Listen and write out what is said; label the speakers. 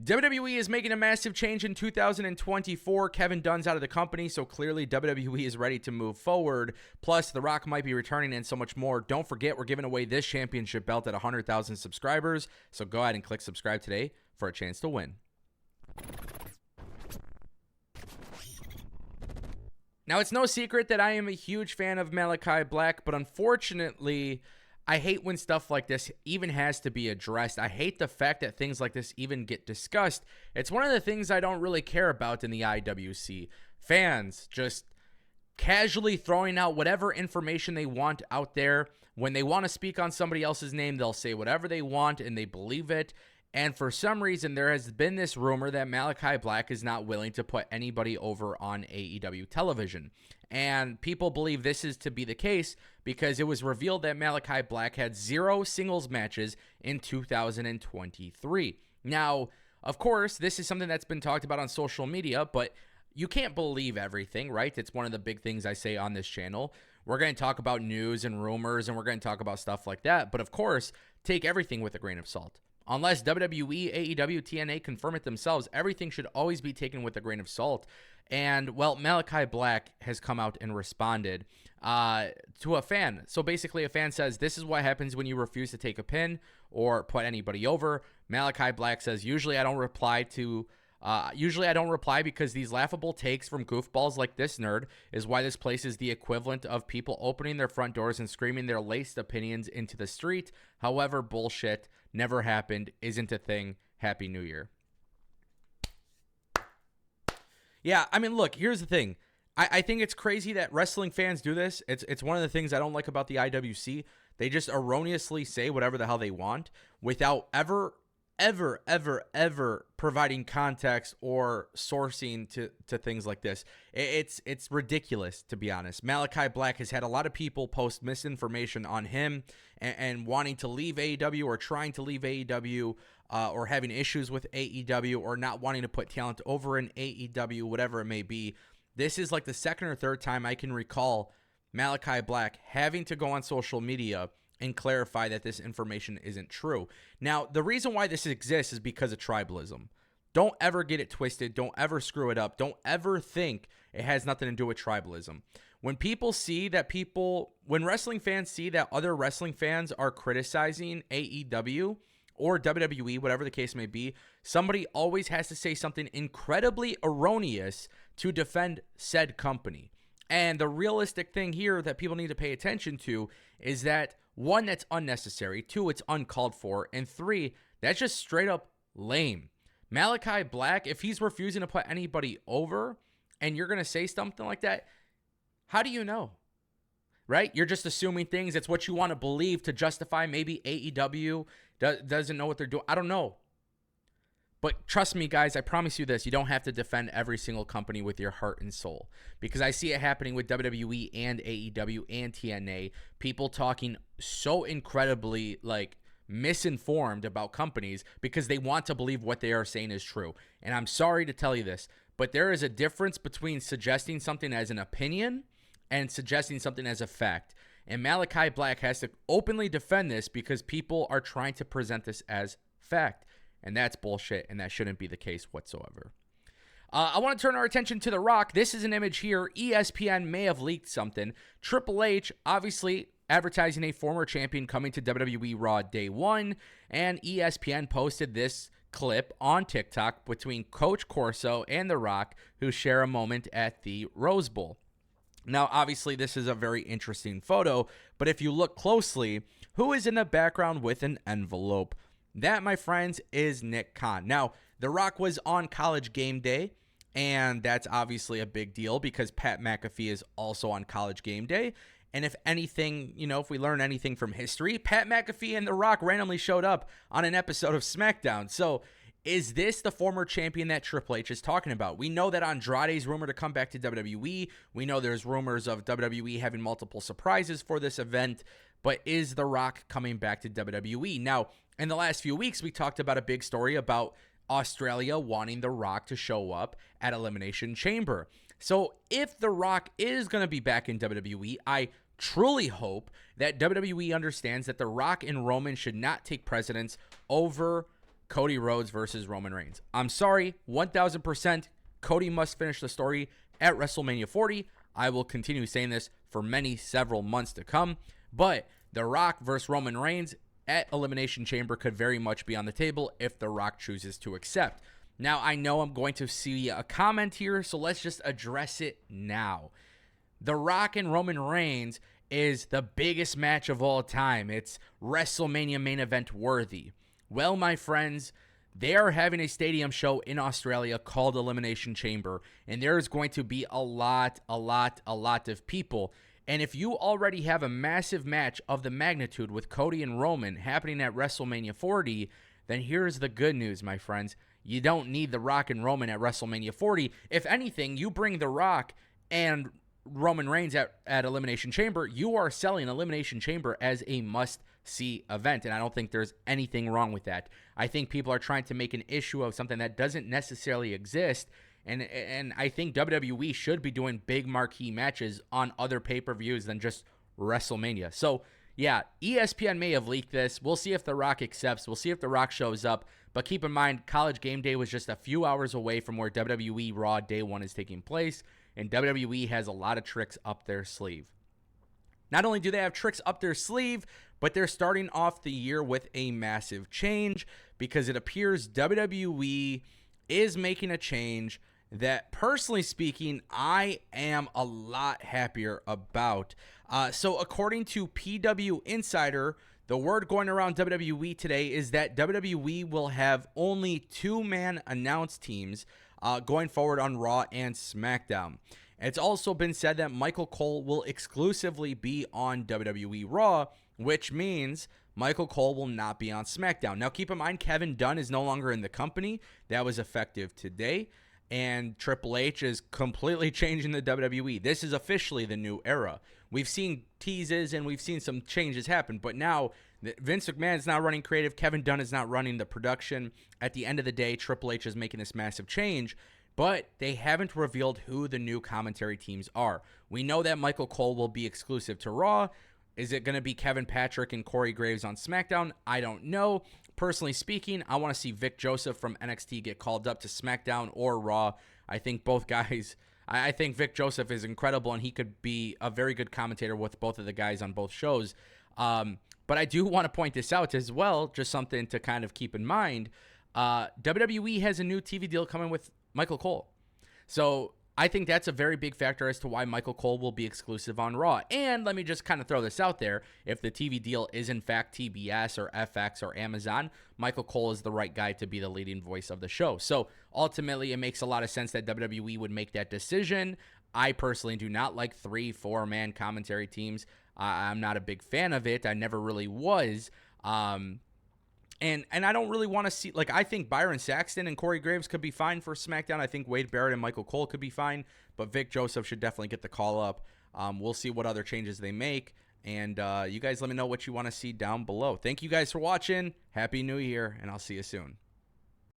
Speaker 1: WWE is making a massive change in 2024. Kevin Dunn's out of the company, so clearly WWE is ready to move forward. Plus, The Rock might be returning and so much more. Don't forget, we're giving away this championship belt at 100,000 subscribers, so go ahead and click subscribe today for a chance to win. Now, it's no secret that I am a huge fan of Malakai Black, but unfortunately, I hate when stuff like this even has to be addressed. I hate the fact that things like this even get discussed. It's one of the things I don't really care about in the IWC. Fans just casually throwing out whatever information they want out there. When they want to speak on somebody else's name, they'll say whatever they want and they believe it. And for some reason, there has been this rumor that Malakai Black is not willing to put anybody over on AEW television. And people believe this is to be the case because it was revealed that Malakai Black had 0 singles matches in 2023. Now, of course, this is something that's been talked about on social media, but you can't believe everything, right? It's one of the big things I say on this channel. We're going to talk about news and rumors, and we're going to talk about stuff like that. But of course, take everything with a grain of salt. Unless WWE, AEW, TNA confirm it themselves, everything should always be taken with a grain of salt. And, well, Malakai Black has come out and responded to a fan. So basically, a fan says, this is what happens when you refuse to take a pin or put anybody over. Malakai Black says, usually I don't reply because these laughable takes from goofballs like this nerd is why this place is the equivalent of people opening their front doors and screaming their laced opinions into the street. However, bullshit never happened, isn't a thing. Happy New Year. Yeah, I mean, look, here's the thing. I think it's crazy that wrestling fans do this. It's one of the things I don't like about the IWC. They just erroneously say whatever the hell they want without ever providing context or sourcing to things like this. It's ridiculous, to be honest. Malakai Black has had a lot of people post misinformation on him and wanting to leave AEW or trying to leave AEW or having issues with AEW or not wanting to put talent over in AEW, whatever it may be. This is like the second or third time I can recall Malakai Black having to go on social media and clarify that this information isn't true. Now, the reason why this exists is because of tribalism. Don't ever get it twisted. Don't ever screw it up. Don't ever think it has nothing to do with tribalism. When wrestling fans see that other wrestling fans are criticizing AEW or WWE, whatever the case may be, somebody always has to say something incredibly erroneous to defend said company. And the realistic thing here that people need to pay attention to is that, 1, that's unnecessary, 2, it's uncalled for, and 3, that's just straight up lame. Malakai Black, if he's refusing to put anybody over and you're going to say something like that, how do you know? Right? You're just assuming things. It's what you want to believe to justify maybe AEW doesn't know what they're doing. I don't know. But trust me, guys, I promise you this. You don't have to defend every single company with your heart and soul. Because I see it happening with WWE and AEW and TNA. People talking so incredibly, misinformed about companies because they want to believe what they are saying is true. And I'm sorry to tell you this, but there is a difference between suggesting something as an opinion and suggesting something as a fact. And Malakai Black has to openly defend this because people are trying to present this as fact. And that's bullshit, and that shouldn't be the case whatsoever. I want to turn our attention to The Rock. This is an image here. ESPN may have leaked something. Triple H, obviously, advertising a former champion coming to WWE Raw Day 1, and ESPN posted this clip on TikTok between Coach Corso and The Rock, who share a moment at the Rose Bowl. Now, obviously, this is a very interesting photo, but if you look closely, who is in the background with an envelope? That, my friends, is Nick Khan. Now, The Rock was on College Game Day, and that's obviously a big deal because Pat McAfee is also on College Game Day. And if anything, if we learn anything from history, Pat McAfee and The Rock randomly showed up on an episode of SmackDown. So is this the former champion that Triple H is talking about? We know that Andrade's rumored to come back to WWE. We know there's rumors of WWE having multiple surprises for this event. But is The Rock coming back to WWE? Now, in the last few weeks, we talked about a big story about Australia wanting The Rock to show up at Elimination Chamber. So if The Rock is going to be back in WWE, I truly hope that WWE understands that The Rock and Roman should not take precedence over Cody Rhodes versus Roman Reigns. I'm sorry, 1000%. Cody must finish the story at WrestleMania 40. I will continue saying this for several months to come. But The Rock versus Roman Reigns at Elimination Chamber could very much be on the table if The Rock chooses to accept. Now, I know I'm going to see a comment here, so let's just address it now. The Rock and Roman Reigns is the biggest match of all time. It's WrestleMania main event worthy. Well, my friends, they are having a stadium show in Australia called Elimination Chamber, and there's going to be a lot of people. And if you already have a massive match of the magnitude with Cody and Roman happening at WrestleMania 40, then here's the good news, my friends. You don't need The Rock and Roman at WrestleMania 40. If anything, you bring The Rock and Roman Reigns at Elimination Chamber, you are selling Elimination Chamber as a must-see event, and I don't think there's anything wrong with that. I think people are trying to make an issue of something that doesn't necessarily exist, and I think WWE should be doing big marquee matches on other pay-per-views than just WrestleMania. So, yeah, ESPN may have leaked this. We'll see if The Rock accepts. We'll see if The Rock shows up. But keep in mind, College Game Day was just a few hours away from where WWE Raw Day 1 is taking place, and WWE has a lot of tricks up their sleeve. Not only do they have tricks up their sleeve, but they're starting off the year with a massive change because it appears WWE is making a change that, personally speaking, I am a lot happier about. So according to PW Insider, the word going around WWE today is that WWE will have only two-man announced teams going forward on Raw and SmackDown. It's also been said that Michael Cole will exclusively be on WWE Raw, which means Michael Cole will not be on SmackDown. Now, keep in mind, Kevin Dunn is no longer in the company. That was effective today. And Triple H is completely changing the WWE. This is officially the new era. We've seen teases and we've seen some changes happen, but now Vince McMahon is not running creative. Kevin Dunn is not running the production. At the end of the day, Triple H is making this massive change, but they haven't revealed who the new commentary teams are. We know that Michael Cole will be exclusive to Raw. Is it going to be Kevin Patrick and Corey Graves on SmackDown? I don't know. Personally speaking, I want to see Vic Joseph from NXT get called up to SmackDown or Raw. I think both guys, I think Vic Joseph is incredible, and he could be a very good commentator with both of the guys on both shows. But I do want to point this out as well, just something to kind of keep in mind. WWE has a new TV deal coming with Michael Cole. So I think that's a very big factor as to why Michael Cole will be exclusive on Raw. And let me just kind of throw this out there. If the TV deal is in fact TBS or FX or Amazon, Michael Cole is the right guy to be the leading voice of the show. So ultimately, it makes a lot of sense that WWE would make that decision. I personally do not like 3-4-man commentary teams. I'm not a big fan of it. I never really was. And I don't really want to see, like, I think Byron Saxton and Corey Graves could be fine for SmackDown. I think Wade Barrett and Michael Cole could be fine, but Vic Joseph should definitely get the call up. We'll see what other changes they make, and you guys let me know what you want to see down below. Thank you guys for watching. Happy New Year, and I'll see you soon.